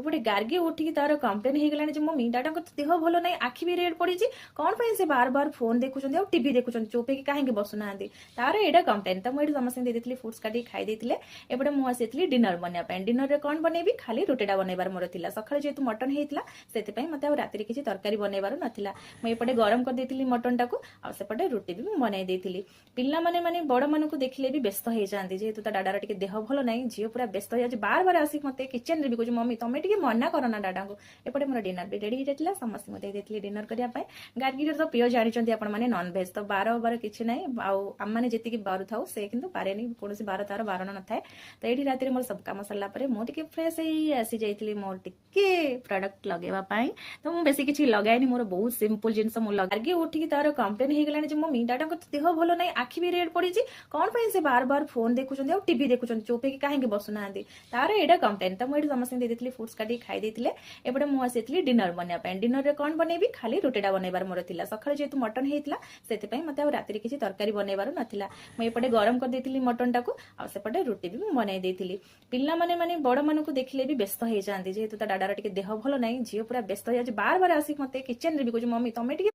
एपटे गार्गी उठिकी तार कंप्लेन हो गलानी मम्मी डाडा देह भल ना आखि भी रेड पड़ी कौन पे से बार बार फोन देखुं और टीवी देखुं चुप होगी कहीं बसुना तार यहाँ कंप्लेन तो मुझे समस्त देती फ्रुट्स काटिक खाई देते एपटे मुझे डिनर बनवाई डिनर कौन बनैबी खाली रुटीटा बनवार मोर था सका जेहतु मटन होता से मत राति किसी तरकारी बनवार नाला मुझे गरम कर देती मटन टाक आसपटे रुटी भी बनई देती पिला माने बड़ मान देखिले भी व्यस्त हो जाती जेहेतु डाडार टे देह भल ना झील पूरा व्यस्त हो जाए बार बार आसिक मत किचन भी कह मम्मी तुम टे मना कर ना डाडा को एपटे मोर डिनर भी रेडी हो जाता समस्त मत देती डिनर करने गार्गी तो प्रिय जानते आपने नॉनभेज तो बार बार किसी ना आम मैंने जी बारू था से कि पारे कौन बार तार बारण न था तो ये राति मोर सब कम सरला मुझे फ्रेश ही आसी जाइली मोर टिके प्रोडक्ट लगेवाई तो मुझे बेसी किसी लगाएनी मोर बहुत सिंपल जिनस गार्गी उठिकी तार कंप्लेन हो गलानी मम्मी डाडा देह भल ना आखि भी रेड पड़ी कौन पे से बार बार फोन देखुं और टीवी देखुं चुप होगी कहीं बसुना तार यहाँ कंप्लेन तो मुझे समस्त देती फ्रुट्स काटिक खाई देते एपटे मुझे डिनर बनवाई डिनर कौन बनैबी खाली रुटीटा बनवार मोर था सका जेहतु मटन होता से मत राति किसी तरकारी बनवार नाला मुझे गरम कर देती मटन टाक आसपटे रुटी भी बनई देती पिला माने बड़ मान देखिले भी व्यस्त हो जाती जेहेतु डाडार टे देह भल ना झील पूरा व्यस्त हो जाए बार बार आसिक मत किचन भी कह मम्मी तुम टे